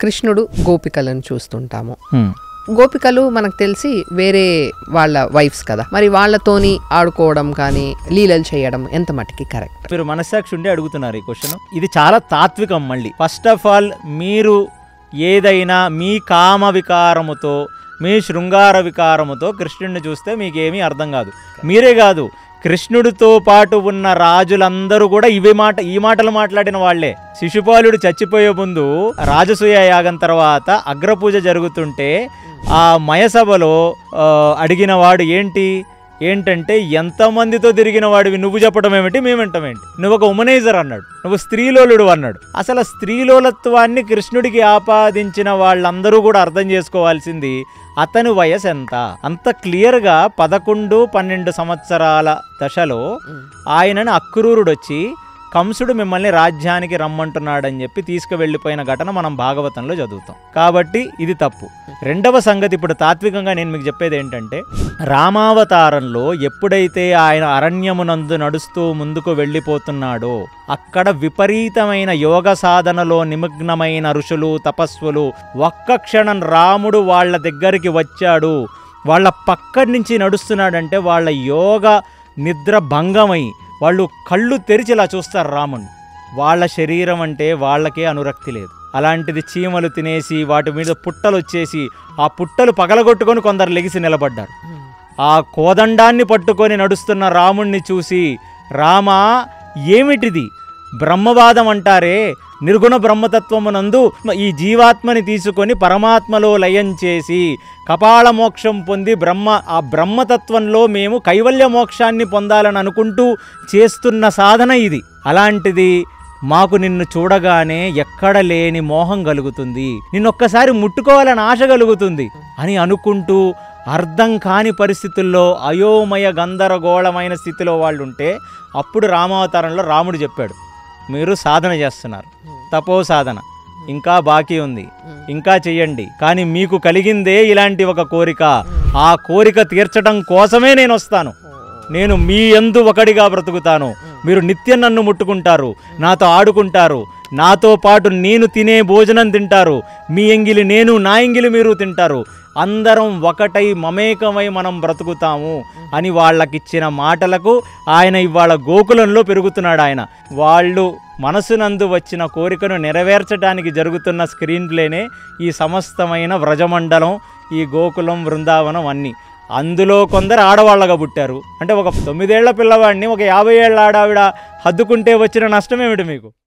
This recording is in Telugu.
కృష్ణుడు గోపికలను చూస్తుంటాము. గోపికలు మనకు తెలిసి వేరే వాళ్ళ వైఫ్స్ కదా, మరి వాళ్ళతోని ఆడుకోవడం కానీ లీలలు చేయడం ఎంత మటుకి కరెక్ట్? మీరు మనస్సాక్షి ఉండి అడుగుతున్నారు ఈ క్వశ్చన్. ఇది చాలా తాత్వికం. మళ్ళీ ఫస్ట్ ఆఫ్ ఆల్ మీరు ఏదైనా మీ కామ వికారముతో మీ శృంగార వికారముతో కృష్ణుడిని చూస్తే మీకేమీ అర్థం కాదు. మీరే కాదు, కృష్ణుడితో పాటు ఉన్న రాజులందరూ కూడా ఈ మాటలు మాట్లాడిన వాళ్లే. శిశుపాలుడు చచ్చిపోయే ముందు రాజసూయ యాగం తర్వాత అగ్రపూజ జరుగుతుంటే ఆ మయసభలో అడిగిన వాడు ఏంటంటే ఎంతమందితో తిరిగిన వాడివి నువ్వు చెప్పడం ఏమిటి, మేమంటామేంటి, నువ్వు ఒక ఉమనైజర్ అన్నాడు, నువ్వు స్త్రీలోలుడు అన్నాడు. అసలు స్త్రీలోలత్వాన్ని కృష్ణుడికి ఆపాదించిన వాళ్ళందరూ కూడా అర్థం చేసుకోవాల్సింది అతని వయసు ఎంత. అంత క్లియర్గా 11-12 సంవత్సరాల దశలో ఆయనని అక్రూరుడు వచ్చి కంసుడు మిమ్మల్ని రాజ్యానికి రమ్మంటున్నాడని చెప్పి తీసుకువెళ్ళిపోయిన ఘటన మనం భాగవతంలో చదువుతాం. కాబట్టి ఇది తప్పు. రెండవ సంగతి, ఇప్పుడు తాత్వికంగా నేను మీకు చెప్పేది ఏంటంటే, రామావతారంలో ఎప్పుడైతే ఆయన అరణ్యమునందు నడుస్తూ ముందుకు వెళ్ళిపోతున్నాడో అక్కడ విపరీతమైన యోగ సాధనలో నిమగ్నమైన ఋషులు తపస్సులు ఒక్క క్షణం రాముడు వాళ్ళ దగ్గరికి వచ్చాడు, వాళ్ళ పక్క నుంచి నడుస్తున్నాడంటే వాళ్ళ యోగ నిద్ర భంగమై వాళ్ళు కళ్ళు తెరిచి ఇలా చూస్తారు రాముడిని. వాళ్ళ శరీరం అంటే వాళ్ళకే అనురక్తి లేదు. అలాంటిది చీమలు తినేసి వాటి మీద పుట్టలు వచ్చేసి ఆ పుట్టలు పగలగొట్టుకొని కొందరు లెగిసి నిలబడ్డారు. ఆ కోదండాన్ని పట్టుకొని నడుస్తున్న రాముణ్ణి చూసి, రామా ఏమిటిది, బ్రహ్మవాదం అంటారే, నిర్గుణ బ్రహ్మతత్వమునందు ఈ జీవాత్మని తీసుకొని పరమాత్మలో లయం చేసి కపాల మోక్షం పొంది ఆ బ్రహ్మతత్వంలో మేము కైవల్య మోక్షాన్ని పొందాలని అనుకుంటూ చేస్తున్న సాధన ఇది. అలాంటిది మాకు నిన్ను చూడగానే ఎక్కడ లేని మోహం కలుగుతుంది, నిన్నొక్కసారి ముట్టుకోవాలని ఆశ కలుగుతుంది అని అనుకుంటూ అర్థం కాని పరిస్థితుల్లో అయోమయ గందరగోళమైన స్థితిలో వాళ్ళు ఉంటే అప్పుడు రామావతారంలో రాముడు చెప్పాడు, మీరు సాధన చేస్తున్నారు, తపో సాధన ఇంకా బాకీ ఉంది, ఇంకా చెయ్యండి, కానీ మీకు కలిగిందే ఇలాంటి ఒక కోరిక, ఆ కోరిక తీర్చడం కోసమే నేను వస్తాను, నేను మీ యందు ఒకడిగా బ్రతుకుతాను, మీరు నిత్యం నన్ను ముట్టుకుంటారు, నాతో ఆడుకుంటారు, నాతో పాటు నేను తినే భోజనం తింటారు, మీ ఎంగిలి నేను నా ఎంగిలి మీరు తింటారు, అందరం ఒకటై మమేకమై మనం బ్రతుకుతాము అని వాళ్ళకిచ్చిన మాటలకు ఆయన ఇవాళ గోకులంలో పెరుగుతున్నాడు. ఆయన వాళ్ళు మనసునందు వచ్చిన కోరికను నెరవేర్చడానికి జరుగుతున్న స్క్రీన్ ప్లేనే ఈ సమస్తమైన వ్రజమండలం, ఈ గోకులం, బృందావనం అన్నీ. అందులో కొందరు ఆడవాళ్ళగా పుట్టారు. అంటే ఒక 9 ఏళ్ల పిల్లవాడిని ఒక 50 ఏళ్ల ఆడావిడ హద్దుకుంటే వచ్చిన నష్టం ఏమిటి మీకు?